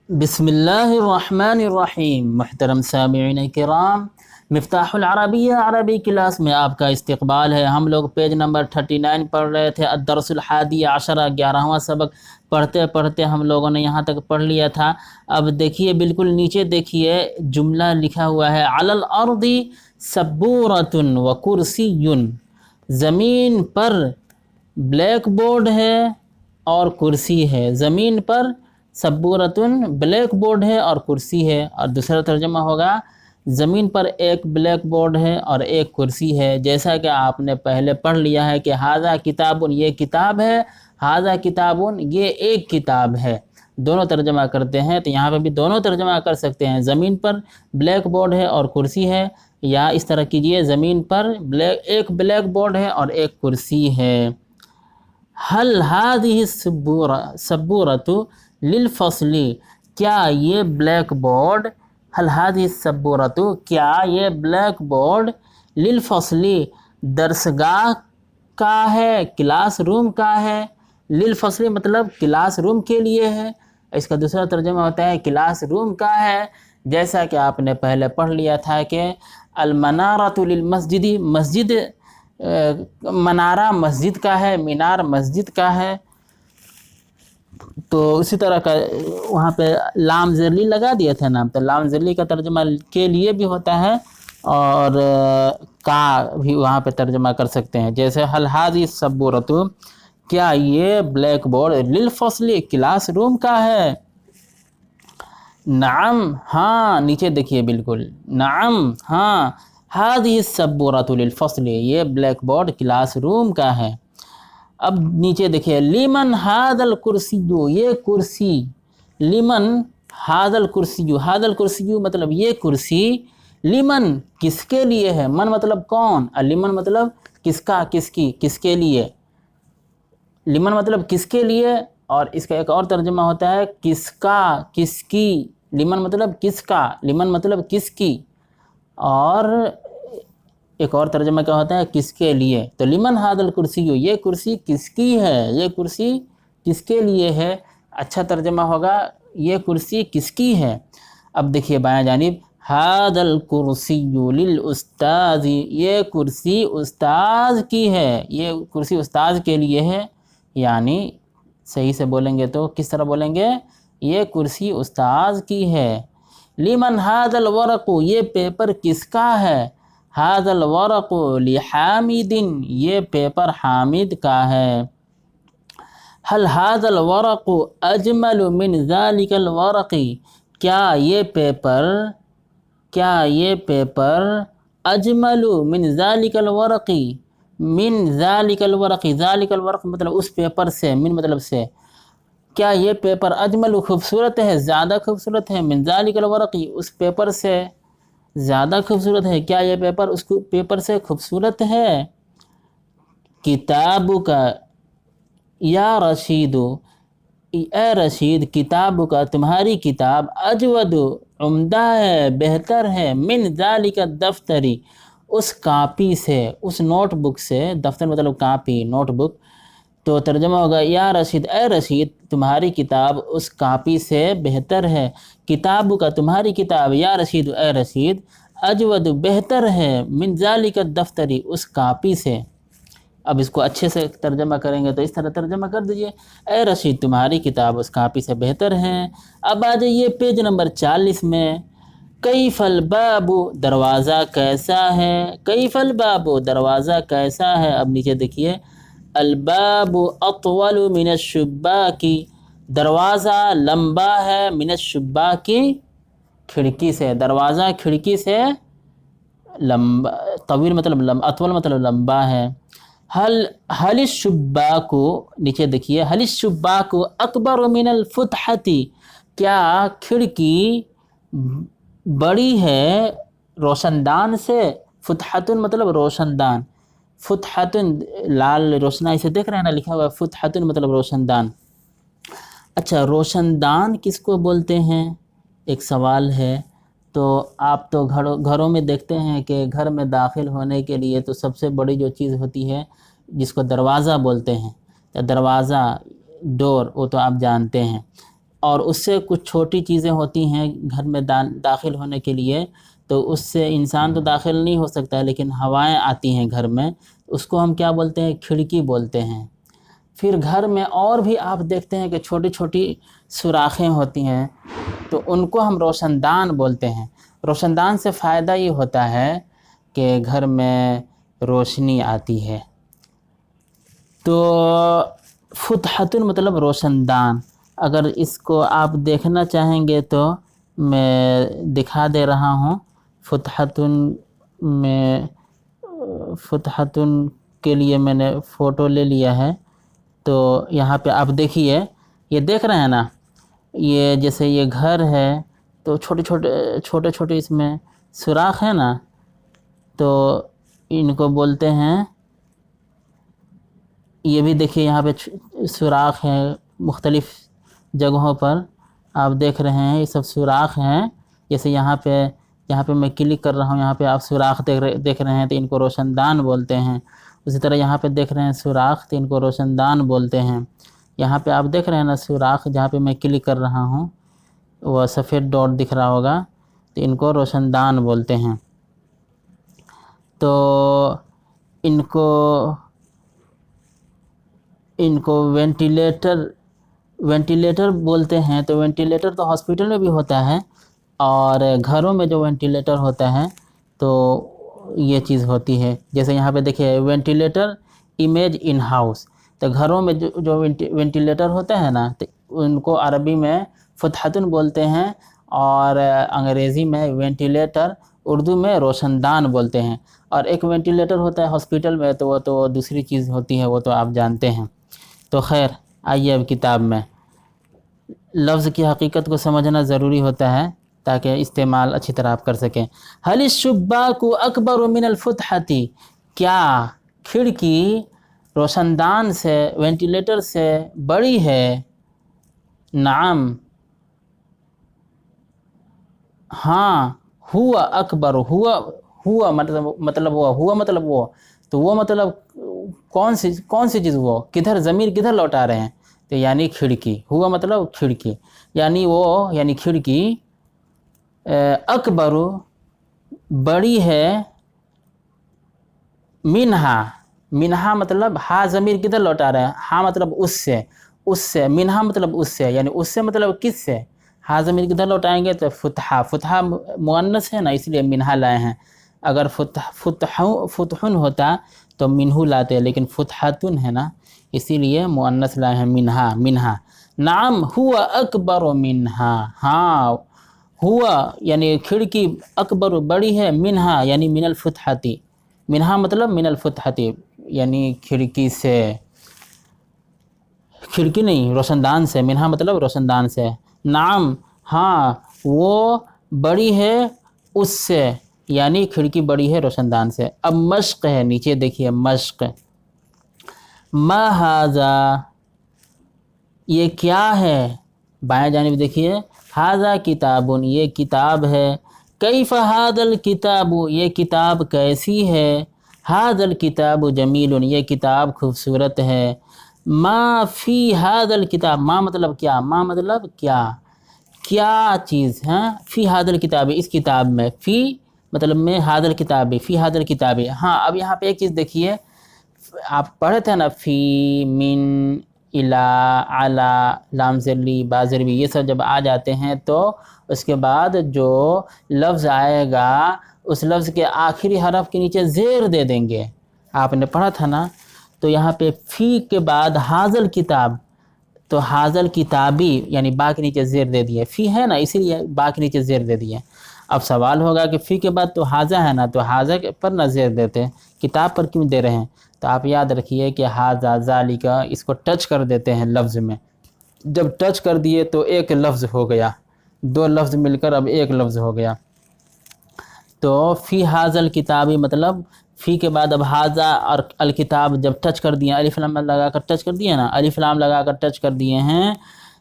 بسم اللہ الرحمن الرحیم۔ محترم سامعین کرام، مفتاح العربیہ عربی کلاس میں آپ کا استقبال ہے۔ ہم لوگ پیج نمبر 39 پڑھ رہے تھے، الدرس الحادی عشرہ، 11واں سبق پڑھتے پڑھتے ہم لوگوں نے یہاں تک پڑھ لیا تھا۔ اب دیکھیے، بالکل نیچے دیکھیے جملہ لکھا ہوا ہے، علی الارض سبورۃ و کرسی۔ زمین پر بلیک بورڈ ہے اور کرسی ہے۔ زمین پر سبورتن بلیک بورڈ ہے اور کرسی ہے، اور دوسرا ترجمہ ہوگا زمین پر ایک بلیک بورڈ ہے اور ایک کرسی ہے۔ جیسا کہ آپ نے پہلے پڑھ لیا ہے کہ ھذا کتاب، یہ کتاب ہے، ھذا کتاب، یہ ایک کتاب ہے۔ دونوں ترجمہ کرتے ہیں تو یہاں پہ بھی دونوں ترجمہ کر سکتے ہیں، زمین پر بلیک بورڈ ہے اور کرسی ہے، یا اس طرح کیجئے زمین پر ایک بلیک بورڈ ہے اور ایک کرسی ہے۔ حل هذه السبورۃ للفصل، کیا یہ بلیک بورڈ، حل هذه السبورۃ، کیا یہ بلیک بورڈ للفصل درسگاہ کا ہے، کلاس روم کا ہے۔ للفصل مطلب کلاس روم کے لیے ہے، اس کا دوسرا ترجمہ ہوتا ہے کلاس روم کا ہے۔ جیسا کہ آپ نے پہلے پڑھ لیا تھا کہ المنارۃ للمسجد، مسجد منارہ مسجد کا ہے، مینار مسجد کا ہے۔ تو اسی طرح کا وہاں پہ لام زرلی لگا دیا تھا نا، تو لام زرلی کا ترجمہ کے لیے بھی ہوتا ہے اور کا بھی وہاں پہ ترجمہ کر سکتے ہیں۔ جیسے حل ھذی السبورۃ، کیا یہ بلیک بورڈ للفصل کلاس روم کا ہے۔ نعم، ہاں، نیچے دیکھیے بالکل، نعم، ہاں، ھذی السبورۃ للفصل، یہ بلیک بورڈ کلاس روم کا ہے۔ اب نیچے دیکھیے، لمن ھذا الکرسی، یہ کرسی، لمن ھذا الکرسی، ھذا الکرسی مطلب یہ کرسی، لمن کس کے لیے ہے، من مطلب کون، لمن مطلب کس کا، کس کی، کس کے لیے، لمن مطلب کس کے لیے، اور اس کا ایک اور ترجمہ ہوتا ہے کس کا، کس کی، لمن مطلب کس کا، لمن مطلب کس کی، اور ایک اور ترجمہ کیا ہوتا ہے کس کے لیے۔ تو لمن ھذا الکرسی، یہ کرسی کس کی ہے، یہ کرسی کس کے لیے ہے، اچھا ترجمہ ہوگا یہ کرسی کس کی ہے۔ اب دیکھیے بائیں جانب، ھذا الکرسی للاستاذ، یہ کرسی استاذ کی ہے، یہ کرسی استاذ کے لیے ہے، یعنی صحیح سے بولیں گے تو کس طرح بولیں گے، یہ کرسی استاذ کی ہے۔ لمن ھذا الورق، یہ پیپر کس کا ہے، ھذا الورق لحامد، یہ پیپر حامد کا ہے۔ حل ھذا الورق اجمل من ذلک الورق، کیا یہ پیپر اجمل من ذلک الورق، من ذلک الورق، ذلک الورق مطلب اس پیپر سے، من مطلب سے، کیا یہ پیپر اجمل خوبصورت ہے، زیادہ خوبصورت ہے، من ذلک الورق اس پیپر سے زیادہ خوبصورت ہے، کیا یہ پیپر اس پیپر سے خوبصورت ہے۔ کتاب کا یا رشید، اے رشید، کتاب کا تمہاری کتاب، اجود عمدہ ہے، بہتر ہے، من ذالک الدفتر اس کاپی سے، اس نوٹ بک سے، دفتر مطلب کاپی، نوٹ بک، تو ترجمہ ہوگا یا رشید، اے رشید، تمہاری کتاب اس کاپی سے بہتر ہے۔ کتاب کا تمہاری کتاب، یا رشید، اے رشید، اجود بہتر ہے، من ذالک الدفتر اس کاپی سے۔ اب اس کو اچھے سے ترجمہ کریں گے تو اس طرح ترجمہ کر دیجئے، اے رشید تمہاری کتاب اس کاپی سے بہتر ہے۔ اب آ جائیے پیج نمبر 40 میں، کیف الباب، دروازہ کیسا ہے، کیف الباب دروازہ کیسا ہے۔ اب نیچے دیکھیے، الباب اطول من الشباک، دروازہ لمبا ہے، من الشباک کھڑکی سے، دروازہ کھڑکی سے لمبا، طویل مطلب لمبا، اطول مطلب لمبا ہے۔ حل الشباک، نیچے دیکھیے، حل الشباک اکبر من الفتحۃ، کیا کھڑکی بڑی ہے روشن دان سے، فتحۃ مطلب روشن دان، فتحۃ لال روشنائی سے دیکھ رہے ہیں نا لکھا ہوا ہے، فتحۃ مطلب روشن دان۔ اچھا، روشن دان کس کو بولتے ہیں، ایک سوال ہے۔ تو آپ تو گھروں میں دیکھتے ہیں کہ گھر میں داخل ہونے کے لیے تو سب سے بڑی جو چیز ہوتی ہے جس کو دروازہ بولتے ہیں، دروازہ، ڈور، وہ تو آپ جانتے ہیں۔ اور اس سے کچھ چھوٹی چیزیں ہوتی ہیں گھر میں داخل ہونے کے لیے، تو اس سے انسان تو داخل نہیں ہو سکتا ہے، لیکن ہوائیں آتی ہیں گھر میں، اس کو ہم کیا بولتے ہیں؟ کھڑکی بولتے ہیں۔ پھر گھر میں اور بھی آپ دیکھتے ہیں کہ چھوٹی چھوٹی سوراخیں ہوتی ہیں، تو ان کو ہم روشن دان بولتے ہیں۔ روشن دان سے فائدہ یہ ہوتا ہے کہ گھر میں روشنی آتی ہے۔ تو فتحۃ مطلب روشن دان، اگر اس کو آپ دیکھنا چاہیں گے تو میں دکھا دے رہا ہوں۔ فتحۃ میں فتحۃ کے لیے میں نے فوٹو لے لیا ہے، تو یہاں پہ آپ دیکھیے، یہ دیکھ رہے ہیں نا، یہ جیسے یہ گھر ہے تو چھوٹے چھوٹے اس میں سوراخ ہے نا، تو ان کو بولتے ہیں، یہ بھی دیکھیے یہاں پہ سوراخ ہیں مختلف جگہوں پر، آپ دیکھ رہے ہیں یہ سب سوراخ ہیں۔ جیسے یہاں پہ میں کلک کر رہا ہوں، یہاں پہ آپ سوراخ دیکھ رہے ہیں تو ان کو روشن دان بولتے ہیں۔ اسی طرح یہاں پہ دیکھ رہے ہیں سوراخ، تو ان کو روشن دان بولتے ہیں۔ یہاں پہ آپ دیکھ رہے ہیں نا سوراخ، جہاں پہ میں کلک کر رہا ہوں وہ سفید ڈاٹ دکھ رہا ہوگا، تو ان کو روشن دان بولتے ہیں۔ تو ان کو وینٹیلیٹر بولتے ہیں۔ تو وینٹیلیٹر تو ہاسپٹل میں بھی ہوتا ہے، اور گھروں میں جو وینٹیلیٹر ہوتا ہے تو یہ چیز ہوتی ہے۔ جیسے یہاں پہ دیکھیے وینٹیلیٹر امیج ان ہاؤس، تو گھروں میں جو وینٹیلیٹر ہوتا ہے نا، تو ان کو عربی میں فتحۃ بولتے ہیں، اور انگریزی میں وینٹیلیٹر، اردو میں روشن دان بولتے ہیں۔ اور ایک وینٹیلیٹر ہوتا ہے ہاسپٹل میں، تو وہ تو دوسری چیز ہوتی ہے، وہ تو آپ جانتے ہیں۔ تو خیر آئیے اب کتاب میں، لفظ کی حقیقت کو سمجھنا ضروری ہوتا ہے تاکہ استعمال اچھی طرح آپ کر سکیں۔ هل الشباک اکبر من الفتحۃ، کیا کھڑکی روشن دان سے، وینٹیلیٹر سے بڑی ہے؟ نعم، ہاں، ہوا اکبر، ہوا مطلب وہ، تو وہ مطلب کون سی چیز، وہ کدھر، ضمیر کدھر لوٹا رہے ہیں؟ تو یعنی کھڑکی، ہوا مطلب کھڑکی، یعنی یعنی کھڑکی اکبر بڑی ہے، منہا مطلب ہا ضمیر کدھر لوٹا رہے ہیں؟ ہاں مطلب اس سے، منہا مطلب اس سے، یعنی اس سے مطلب کس سے؟ ہا ضمیر کدھر لوٹائیں گے؟ تو فتحہ مؤنث ہے نا، اس لیے منہا لائے ہیں۔ اگر فتحن ہوتا تو منہو لاتے، لیکن فتحتن ہے نا، اسی لیے مؤنث لائے ہیں منہا۔ نعم ہوا اکبر منہا، ہاں ہوا یعنی کھڑکی اکبر بڑی ہے، منہا یعنی من الفتحۃ، منہا مطلب من الفتحۃ یعنی کھڑکی سے، کھڑکی نہیں روشن دان سے، منہا مطلب روشن دان سے۔ نعم ہاں، وہ بڑی ہے اس سے، یعنی کھڑکی بڑی ہے روشن دان سے۔ اب مشق ہے، نیچے دیکھیے مشق، ما ھذا، یہ کیا ہے؟ بائیں جانب دیکھیے، ھذا کتاب، یہ کتاب ہے۔ کیف ھذا الکتاب، یہ کتاب کیسی ہے؟ ھذا الکتاب جمیل، یہ کتاب خوبصورت ہے۔ ما فی ھذا الکتاب، ما مطلب کیا، ما مطلب کیا چیز ہے؟ فی ھذا الکتاب، اس کتاب میں، فی مطلب میں، ھذا الکتاب، فی ھذا الکتاب۔ ہاں اب یہاں پہ ایک چیز دیکھیے، آپ پڑھے تھے نا، فی، من، الا، علی، لام زرلی، با زربی، یہ سب جب آ جاتے ہیں تو اس کے بعد جو لفظ آئے گا اس لفظ کے آخری حرف کے نیچے زیر دے دیں گے، آپ نے پڑھا تھا نا۔ تو یہاں پہ فی کے بعد ھذا الکتاب، تو ھذا الکتابی یعنی با کے نیچے زیر دے دیے، فی ہے نا اسی لیے با کے نیچے زیر دے دیے۔ اب سوال ہوگا کہ فی کے بعد تو ھذا ہے نا، تو ھذا پر نہ زیر دیتے، کتاب پر کیوں دے رہے ہیں؟ تو آپ یاد رکھیے کہ ھذا، ذالک، اس کو ٹچ کر دیتے ہیں لفظ میں، جب ٹچ کر دیے تو ایک لفظ ہو گیا، دو لفظ مل کر اب ایک لفظ ہو گیا۔ تو فی ھذا الکتابی مطلب فی کے بعد اب ھذا اور الکتاب جب ٹچ کر دیے، الف لام لگا کر ٹچ کر دیے نا، الف لام لگا کر ٹچ کر دیے ہیں،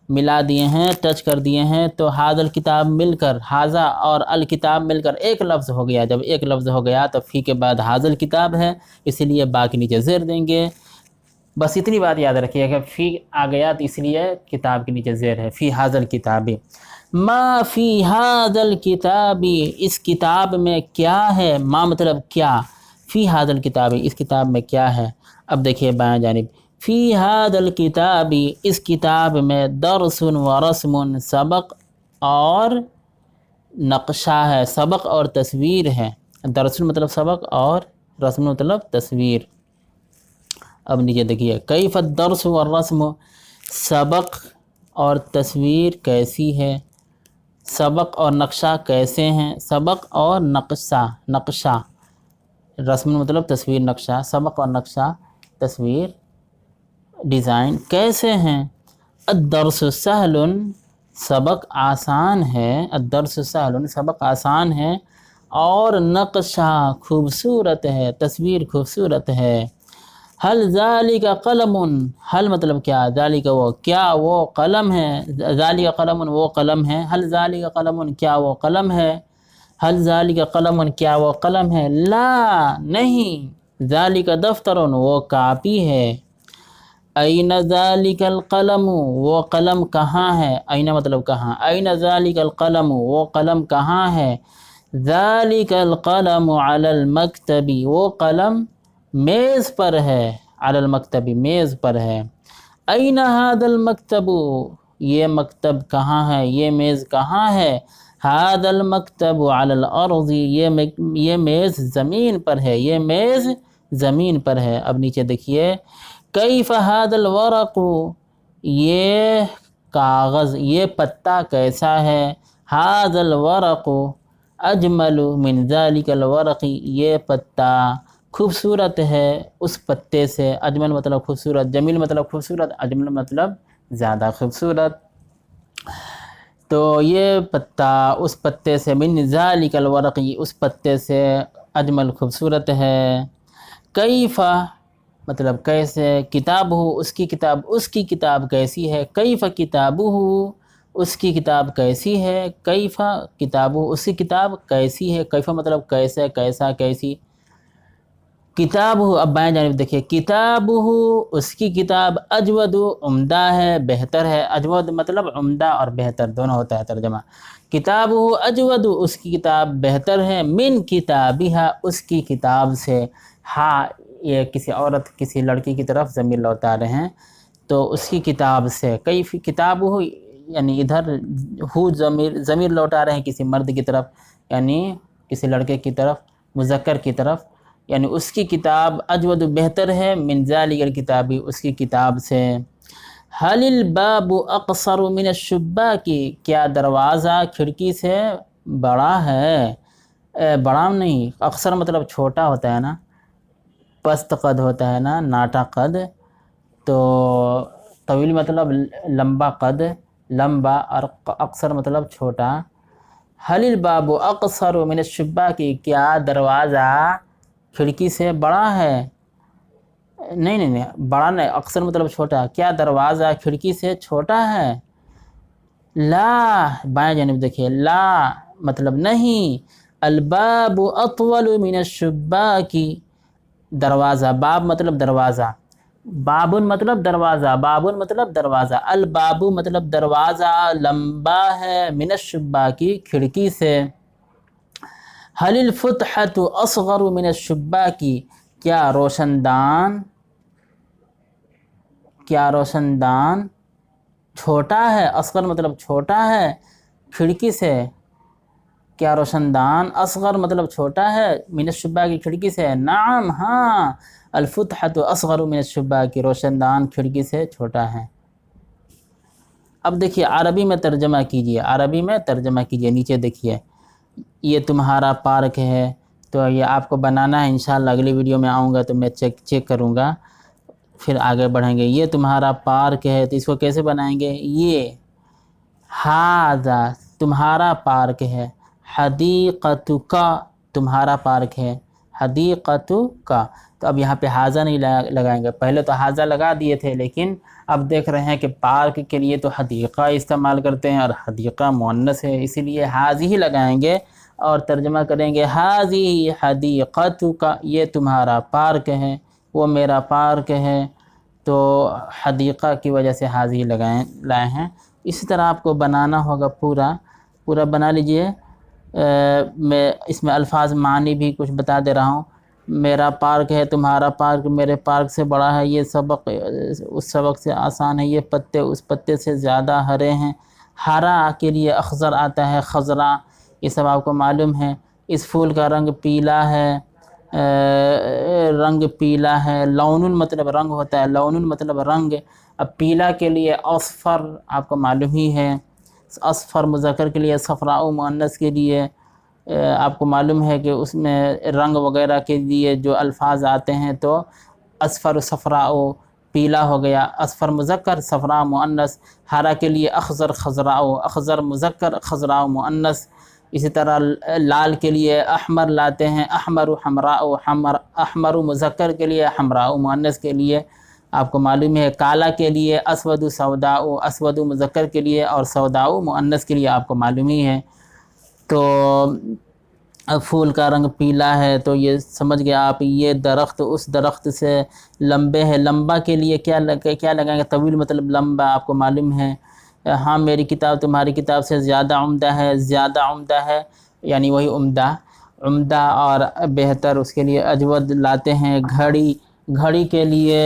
ملا دیے ہیں، ٹچ کر دیے ہیں، تو ھذا الکتاب مل کر، ھذا اور الکتاب مل کر ایک لفظ ہو گیا۔ جب ایک لفظ ہو گیا تو فی کے بعد ھذا الکتاب ہے، اسی لیے با کے نیچے زیر دیں گے۔ بس اتنی بات یاد رکھیے کہ فی آ گیا تو اس لیے کتاب کے نیچے زیر ہے، فی ھذا الکتاب، ما فی ھذا الکتاب، اس کتاب میں کیا ہے، ما مطلب کیا، فی ھذا الکتاب اس کتاب میں کیا ہے۔ اب دیکھیے بائیں جانب، فی ھذا الکتاب اس کتاب میں درس و رسم، سبق اور نقشہ ہے، سبق اور تصویر ہے۔ درس مطلب سبق اور رسم مطلب تصویر۔ اب نیچے دیکھیے، کیف الدرس والرسم، سبق اور تصویر کیسی ہے، سبق اور نقشہ کیسے ہیں، سبق اور نقشہ، رسم مطلب تصویر، نقشہ، سبق اور نقشہ تصویر ڈیزائن کیسے ہیں۔ الدرس سہل، سبق آسان ہے، الدرس سہل سبق آسان ہے، اور نقشہ خوبصورت ہے، تصویر خوبصورت ہے۔ حل ذالک قلم، حل مطلب کیا، ذالک وہ، کیا وہ قلم ہے، ذالک قلم وہ قلم ہے، حل ذالک قلم کیا وہ قلم ہے، حل ذالک قلم کیا وہ قلم ہے، لا نہیں، ذالک دفتر وہ کاپی ہے، این ذالک القلم وہ قلم کہاں ہے، این مطلب کہاں، این ذالک القلم وہ قلم کہاں ہے، ذالک القلم علی المکتب وہ قلم میز پر ہے، علی المکتب میز پر ہے، این ھذا المکتب یہ مکتب کہاں ہے، یہ میز کہاں ہے، ھذا المکتب علی الارض یہ میز زمین پر ہے، یہ میز زمین پر ہے۔ اب نیچے دیکھیے، کیف ھذا الورق یہ کاغذ، یہ پتا کیسا ہے، ھذا الورق اجمل من ذالک الورق یہ پتا خوبصورت ہے اس پتے سے، اجمل مطلب خوبصورت، جمیل مطلب خوبصورت، اجمل مطلب زیادہ خوبصورت، تو یہ پتا اس پتے سے، من ذالک الورق اس پتے سے اجمل خوبصورت ہے۔ کیف مطلب کیسے، کتاب ہو اس کی کتاب، اس کی کتاب کیسی ہے، کیف کتاب ہو اس کی کتاب کیسی ہے، کیف کتاب ہو اس کی کتاب کیسی ہے، کیف مطلب کیسے، کیسا، کیسی، کتاب ہو، اب بائیں جانب دیکھیے، کتاب ہو اس کی کتاب اجود عمدہ ہے، بہتر ہے، اجود مطلب عمدہ اور بہتر دونوں ہوتا ہے ترجمہ، کتاب ہو اجود اس کی کتاب بہتر ہے، من کتابہا اس کی کتاب سے، ہاں یہ کسی عورت کسی لڑکی کی طرف ضمیر لوٹا رہے ہیں، تو اس کی کتاب سے، کیف کتاب ہو یعنی ادھر ہو ضمیر لوٹا رہے ہیں کسی مرد کی طرف، یعنی کسی لڑکے کی طرف، مذکر کی طرف، یعنی اس کی کتاب اجود بہتر ہے، من ذالک الکتاب اس کی کتاب سے۔ حل الباب اقصر من الشباک کیا دروازہ کھڑکی سے بڑا ہے، بڑا نہیں، اقصر مطلب چھوٹا ہوتا ہے نا، پست قد ہوتا ہے نا، ناٹا قد، تو طویل مطلب لمبا قد، لمبا، اور اقصر مطلب چھوٹا۔ حل الباب اقصر من الشباک کیا دروازہ کھڑکی سے بڑا ہے، نہیں بڑا نہیں، اقصر مطلب چھوٹا، کیا دروازہ کھڑکی سے چھوٹا ہے، لا بائیں جانب دیکھیے، لا مطلب نہیں، الباب اطول من الشباک دروازہ، باب مطلب دروازہ، بابن مطلب دروازہ، بابن مطلب دروازہ، الباب مطلب دروازہ لمبا ہے، من الشباک کھڑکی سے۔ حل الفتحۃ اصغر من الشباک کیا روشن دان چھوٹا ہے، اصغر مطلب چھوٹا ہے، کھڑکی سے، کیا روشن دان اصغر مطلب چھوٹا ہے، من الشباک کھڑکی سے، نعم ہاں، الفتحۃ اصغر من الشباک روشن دان کھڑکی سے چھوٹا ہے۔ اب دیکھیے عربی میں ترجمہ کیجئے، عربی میں ترجمہ کیجئے، نیچے دیکھیے، یہ تمہارا پارک ہے، تو یہ آپ کو بنانا ہے، انشاءاللہ اگلی ویڈیو میں آؤں گا تو میں چیک کروں گا، پھر آگے بڑھیں گے۔ یہ تمہارا پارک ہے تو اس کو کیسے بنائیں گے، یہ ھذا تمہارا پارک ہے، حدیقتک تمہارا پارک ہے، حدیقتک، تو اب یہاں پہ ھذا نہیں لگائیں گے، پہلے تو ھذا لگا دیے تھے، لیکن اب دیکھ رہے ہیں کہ پارک کے لیے تو حدیقہ استعمال کرتے ہیں، اور حدیقہ مؤنث ہے، اسی لیے ھذہ لگائیں گے اور ترجمہ کریں گے، ھذہ حدیقتک یہ تمہارا پارک ہے، وہ میرا پارک ہے، تو حدیقہ کی وجہ سے حاضی لائے ہیں۔ اسی طرح آپ کو بنانا ہوگا، پورا بنا لیجئے۔ میں اس میں الفاظ معنی بھی کچھ بتا دے رہا ہوں۔ میرا پارک ہے، تمہارا پارک میرے پارک سے بڑا ہے، یہ سبق اس سبق سے آسان ہے، یہ پتے اس پتے سے زیادہ ہرے ہیں۔ ہرا کے لیے اخضر آتا ہے، خضرا، یہ سب آپ کو معلوم ہے۔ اس پھول کا رنگ پیلا ہے، رنگ پیلا ہے۔ لون مطلب رنگ ہوتا ہے، لون مطلب رنگ۔ اب پیلا کے لیے اصفر آپ کو معلوم ہی ہے، اصفر مذکر کے لیے، صفراء مؤنث کے لیے آپ کو معلوم ہے کہ اس میں رنگ وغیرہ کے لیے جو الفاظ آتے ہیں تو اصفر صفراء پیلا ہو گیا، اصفر مذکر صفراء مؤنث۔ ہرا کے لیے اخضر خضراء، اخضر مذکر خضراء مؤنث۔ اسی طرح لال کے لیے احمر لاتے ہیں، احمر حمراء، احمر مذکر کے لیے، حمراء مؤنث کے لیے آپ کو معلوم ہے۔ کالا کے لیے اسود سوداء، اسود مذکر کے لیے اور سوداء مؤنث کے لیے آپ کو معلوم ہی ہے۔ تو پھول کا رنگ پیلا ہے تو یہ سمجھ گئے آپ، یہ درخت اس درخت سے لمبے ہے۔ لمبا کے لیے کیا لگائیں گے؟ طویل مطلب لمبا، آپ کو معلوم ہے۔ ہاں میری کتاب تمہاری کتاب سے زیادہ عمدہ ہے، زیادہ عمدہ ہے یعنی وہی عمدہ اور بہتر، اس کے لیے اجود لاتے ہیں۔ گھڑی کے لیے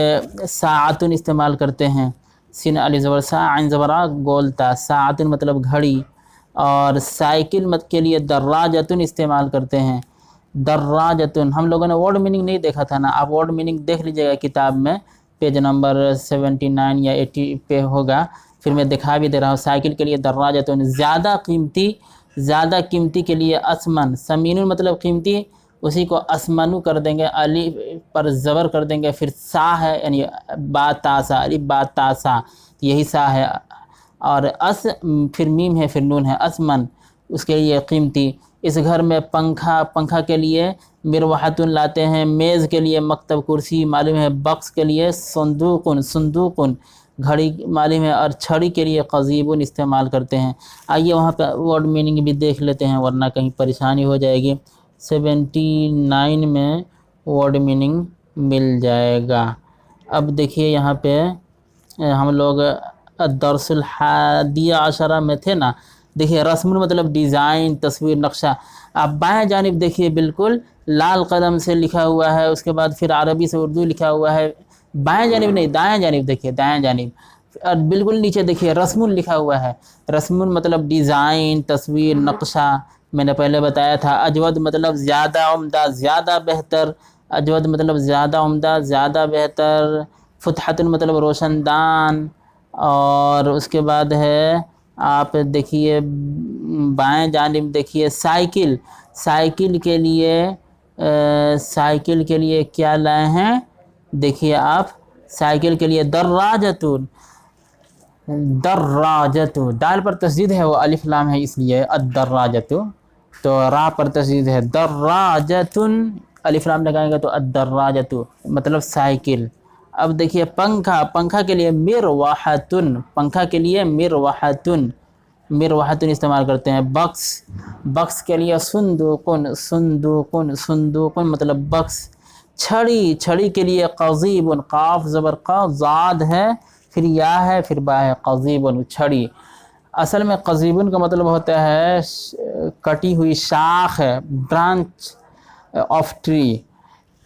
ساعتن استعمال کرتے ہیں، سین علی زبر سا عین زبرا گولتا، ساعتن مطلب گھڑی۔ اور سائیکل کے لیے دراجتن استعمال کرتے ہیں، دراجتن۔ ہم لوگوں نے ورڈ میننگ نہیں دیکھا تھا نا، آپ ورڈ میننگ دیکھ لیجئے گا کتاب میں، پیج نمبر 79 یا 80 پہ ہوگا، پھر میں دکھا بھی دے رہا ہوں۔ سائیکل کے لیے دراجتن، زیادہ قیمتی کے لیے اسمن، سمین مطلب قیمتی، اسی کو اسمنو کر دیں گے، الف پر زبر کر دیں گے، پھر سا ہے یعنی با تا سا، الف با تا سا، یہی سا ہے، اور پھر میم ہے، پھر نون ہے، اسمن، اس کے لیے قیمتی۔ اس گھر میں پنکھا کے لیے مروحتن لاتے ہیں، میز کے لیے مکتب کرسی معلوم ہے، بکس کے لیے صندوقن گھڑی معلوم ہے، اور چھڑی کے لیے قضیبن استعمال کرتے ہیں۔ آئیے وہاں پہ ورڈ میننگ بھی دیکھ لیتے ہیں ورنہ کہیں پریشانی ہو جائے گی۔ 79 میں ورڈ میننگ مل جائے گا۔ اب دیکھیے یہاں پہ ہم لوگ درس الحادی عشرہ میں تھے نا، دیکھیے رسم مطلب ڈیزائن، تصویر، نقشہ۔ آپ بائیں جانب دیکھیے بالکل لال قلم سے لکھا ہوا ہے، اس کے بعد پھر عربی سے اردو لکھا ہوا ہے۔ بائیں جانب نہیں، دائیں جانب دیکھیے، دائیں جانب، اور بالکل نیچے دیکھیے رسم لکھا ہوا ہے۔ رسم مطلب ڈیزائن، تصویر، نقشہ، میں نے پہلے بتایا تھا۔ اجود مطلب زیادہ عمدہ، زیادہ بہتر، اجود مطلب زیادہ عمدہ، زیادہ بہتر۔ فتحۃ مطلب روشن دان، اور اس کے بعد ہے آپ دیکھیے بائیں جانب دیکھیے سائیکل کے لیے کیا لائے ہیں؟ دیکھیے آپ سائیکل کے لیے دراجتن، دال پر تشدید ہے، وہ الف لام ہے اس لیے الدراجت، تو را پر تشدید ہے، دراجتن الف لام لگائیں گے تو الدراجت مطلب سائیکل۔ اب دیکھیے پنکھا کے لیے مروحتن، پنکھا کے لیے مروحتن استعمال کرتے ہیں۔ بکس کے لیے صندوقن مطلب بکس۔ چھڑی کے لیے قضیبن، قاف زبر قا، زاد ہے، پھر یا ہے، پھر با ہے، قضیبن چھڑی۔ اصل میں قضیبن کا مطلب ہوتا ہے کٹی ہوئی شاخ ہے، برانچ آف ٹری۔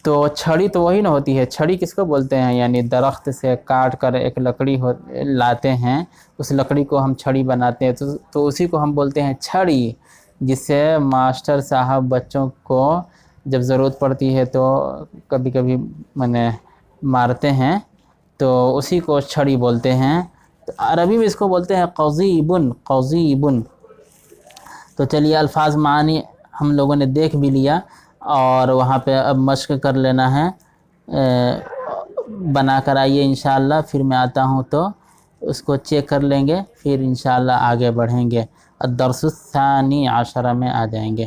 تو چھڑی تو وہی نہ ہوتی ہے، چھڑی کس کو بولتے ہیں؟ یعنی درخت سے کاٹ کر ایک لکڑی لاتے ہیں، اس لکڑی کو ہم چھڑی بناتے ہیں، تو اسی کو ہم بولتے ہیں چھڑی، جس سے ماسٹر صاحب بچوں کو جب ضرورت پڑتی ہے تو کبھی کبھی مارتے ہیں، تو اسی کو چھڑی بولتے ہیں۔ تو عربی میں اس کو بولتے ہیں قضیبن۔ تو چلیے الفاظ معنی ہم لوگوں نے دیکھ بھی لیا، اور وہاں پہ اب مشق کر لینا ہے، بنا کر آئیے انشاءاللہ، پھر میں آتا ہوں تو اس کو چیک کر لیں گے، پھر انشاءاللہ آگے بڑھیں گے، الدرس الثانی عشرہ میں آ جائیں گے۔